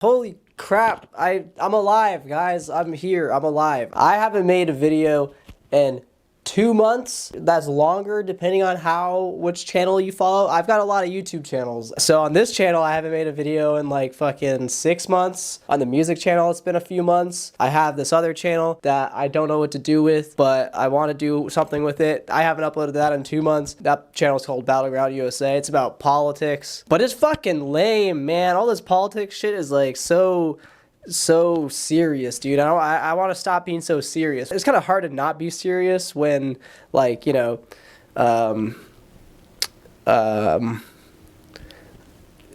Holy crap, I'm alive, guys. I'm here. I'm alive. I haven't made a video in 2 months. That's longer depending on which channel you follow. I've got a lot of YouTube channels. So on this channel, I haven't made a video in like fucking 6 months. On the music channel, it's been a few months. I have this other channel that I don't know what to do with, but I want to do something with it. I haven't uploaded that in 2 months. That channel is called Battleground USA. It's about politics, but it's fucking lame, man. All this politics shit is like so serious, dude. I want to stop being so serious. It's kind of hard to not be serious when, like, you know,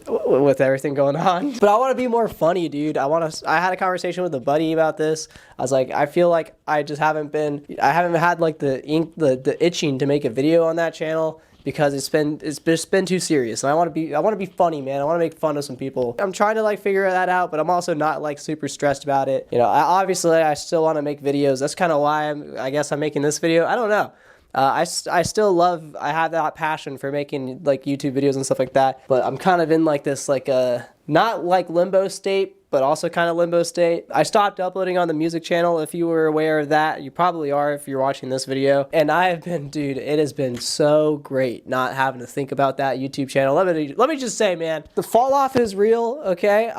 with everything going on. But I want to be more funny, dude. I had a conversation with a buddy about this. I was like, I feel like I haven't had like the itching to make a video on that channel, because it's just been too serious. And I want to be funny, man. I want to make fun of some people. I'm trying to like figure that out, but I'm also not like super stressed about it. You know, obviously I still want to make videos. That's kind of why I guess I'm making this video. I don't know. I have that passion for making like YouTube videos and stuff like that, but I'm kind of in like this like not like limbo state, but also kind of limbo state. I stopped uploading on the music channel. If you were aware of that, you probably are if you're watching this video. And dude, it has been so great not having to think about that YouTube channel. Let me just say, man, the fall off is real, okay?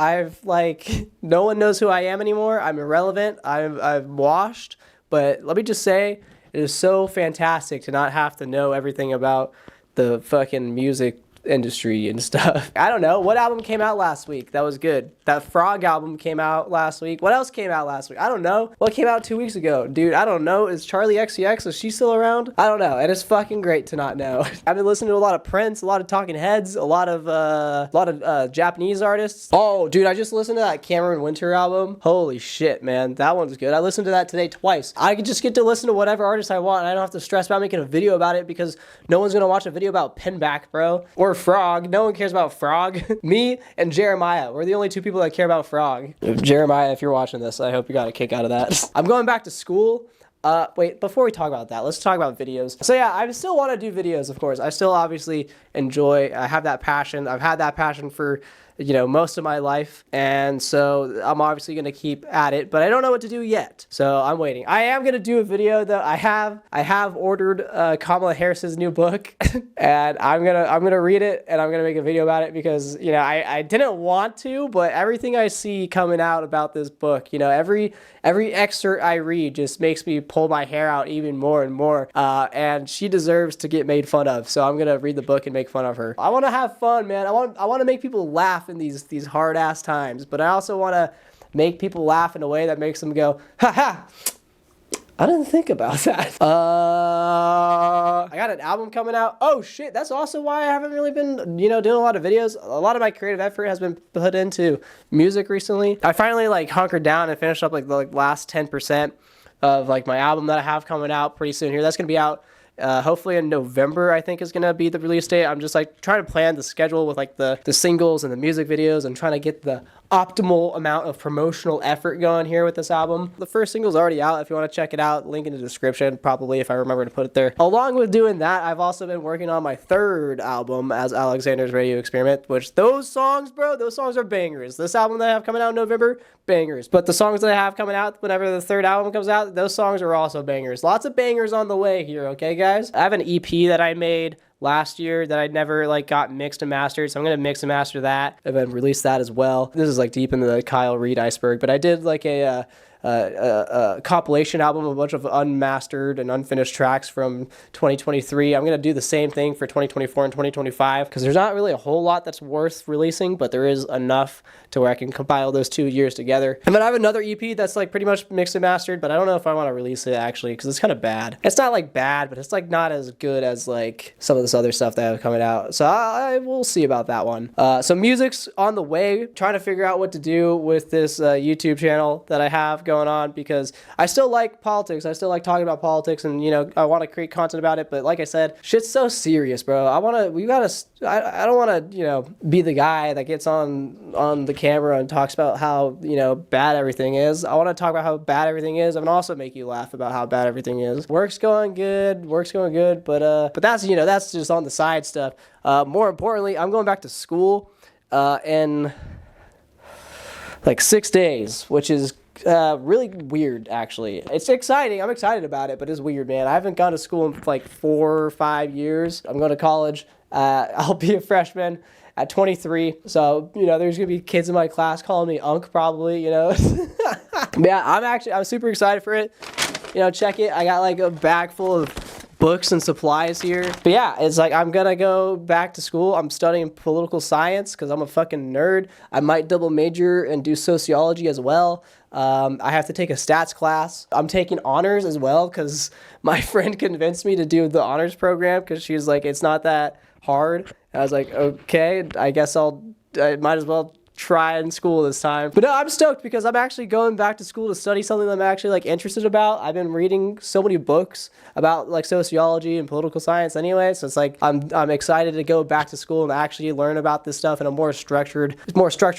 No one knows who I am anymore. I'm irrelevant. I'm washed. But let me just say, it is so fantastic to not have to know everything about the fucking music industry and stuff. I don't know. What album came out last week? That was good. That Frog album came out last week. What else came out last week? I don't know. What came out 2 weeks ago? Dude, I don't know. Is Charlie XCX, is she still around? I don't know. And it's fucking great to not know. I've been listening to a lot of Prince, a lot of Talking Heads, a lot of Japanese artists. Oh, dude, I just listened to that Cameron Winter album. Holy shit, man. That one's good. I listened to that today twice. I could just get to listen to whatever artist I want, and I don't have to stress about making a video about it, because no one's gonna watch a video about Pinback, bro. Or Frog. No one cares about Frog. Me and Jeremiah. We're the only two people that care about Frog. Jeremiah, if you're watching this, I hope you got a kick out of that. I'm going back to school. Wait, before we talk about that, let's talk about videos. So yeah, I still want to do videos, of course. I still obviously I have that passion. I've had that passion for, you know, most of my life, and so I'm obviously going to keep at it, but I don't know what to do yet, so I'm waiting. I am going to do a video, though. I have ordered Kamala Harris's new book, and I'm gonna read it, and I'm gonna make a video about it, because, you know, I didn't want to, but everything I see coming out about this book, you know, every excerpt I read just makes me pull my hair out even more and more, and she deserves to get made fun of, so I'm gonna read the book and make fun of her. I want to have fun, man. I want to make people laugh in these hard ass times, but I also want to make people laugh in a way that makes them go, ha ha, I didn't think about that. I got an album coming out. Oh shit, that's also why I haven't really been, you know, doing a lot of videos. A lot of my creative effort has been put into music recently. I finally like hunkered down and finished up like the last 10% of like my album that I have coming out pretty soon here. That's gonna be out hopefully in November, I think, is gonna be the release date. I'm just like trying to plan the schedule with like the singles and the music videos, and trying to get the optimal amount of promotional effort going here with this album. The first single's already out. If you want to check it out, link in the description, probably, if I remember to put it there. Along with doing that, I've also been working on my third album as Alexander's Radio Experiment, which those songs, bro, those songs are bangers. This album that I have coming out in November, bangers. But the songs that I have coming out whenever the third album comes out, those songs are also bangers. Lots of bangers on the way here, okay, guys? I have an EP that I made last year that I never like got mixed and mastered, so I'm gonna mix and master that and then release that as well. This is like deep into the Kyle Reed iceberg, but I did like a compilation album, a bunch of unmastered and unfinished tracks from 2023. I'm gonna do the same thing for 2024 and 2025, because there's not really a whole lot that's worth releasing, but there is enough to where I can compile those 2 years together. And then I have another EP that's like pretty much mixed and mastered, but I don't know if I want to release it actually, because it's kind of bad. It's not like bad, but it's like not as good as like some of this other stuff that I have coming out. So I will see about that one. So music's on the way. Trying to figure out what to do with this YouTube channel that I have going on, because I still like politics. I still like talking about politics, and, you know, I want to create content about it, but like I said, shit's so serious, bro. I don't want to, you know, be the guy that gets on the camera and talks about how, you know, bad everything is. I want to talk about how bad everything is, and also make you laugh about how bad everything is. Work's going good, but that's, you know, that's just on the side stuff. More importantly, I'm going back to school, and like 6 days, which is really weird, actually. It's exciting. I'm excited about it, but it's weird, man. I haven't gone to school in like 4 or 5 years. I'm going to college. I'll be a freshman at 23. So, you know, there's going to be kids in my class calling me Unc probably, you know. Yeah, I'm super excited for it. You know, check it. I got like a bag full of books and supplies here. But yeah, it's like I'm gonna go back to school. I'm studying political science because I'm a fucking nerd. I might double major and do sociology as well. I have to take a stats class. I'm taking honors as well because my friend convinced me to do the honors program because she was like, it's not that hard. And I was like, okay, I guess I might as well try in school this time. But no, I'm stoked because I'm actually going back to school to study something that I'm actually like interested about. I've been reading so many books about like sociology and political science anyway, so it's like I'm excited to go back to school and actually learn about this stuff in a more structured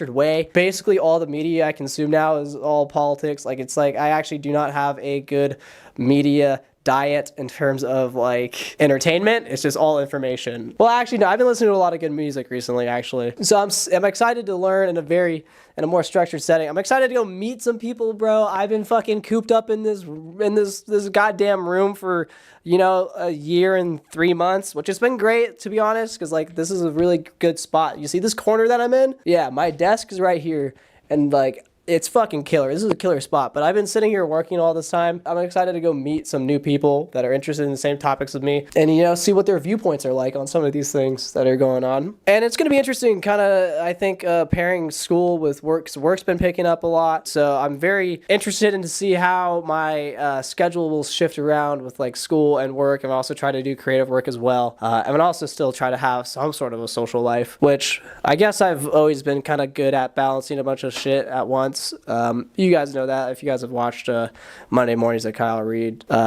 way. Basically all the media I consume now is all politics. Like it's like I actually do not have a good media diet in terms of like entertainment. It's just all information. Well, actually, no, I've been listening to a lot of good music recently, actually. So I'm excited to learn in a more structured setting. I'm excited to go meet some people, bro. I've been fucking cooped up in this goddamn room for, you know, a year and 3 months, which has been great, to be honest, because like this is a really good spot. You see this corner that I'm in? Yeah, my desk is right here, and like it's fucking killer. This is a killer spot, but I've been sitting here working all this time. I'm excited to go meet some new people that are interested in the same topics as me and, you know, see what their viewpoints are like on some of these things that are going on. And it's going to be interesting, kind of, I think, pairing school with work, because work's been picking up a lot. So I'm very interested in to see how my schedule will shift around with like school and work. And also try to do creative work as well. And also still try to have some sort of a social life, which I guess I've always been kind of good at balancing a bunch of shit at once. You guys know that if you guys have watched Monday Mornings at Kyle Reed. That's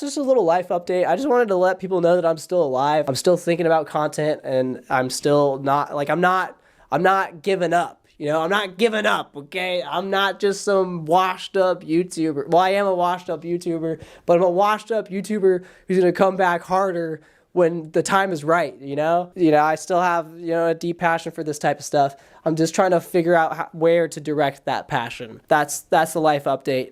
just a little life update. I just wanted to let people know that I'm still alive. I'm still thinking about content, and I'm still not like I'm not giving up. You know, I'm not giving up, okay? I'm not just some washed up YouTuber. Well, I am a washed up YouTuber, but I'm a washed up YouTuber who's gonna come back harder when the time is right, you know? I still have, you know, a deep passion for this type of stuff. I'm just trying to figure out where to direct that passion. That's the life update.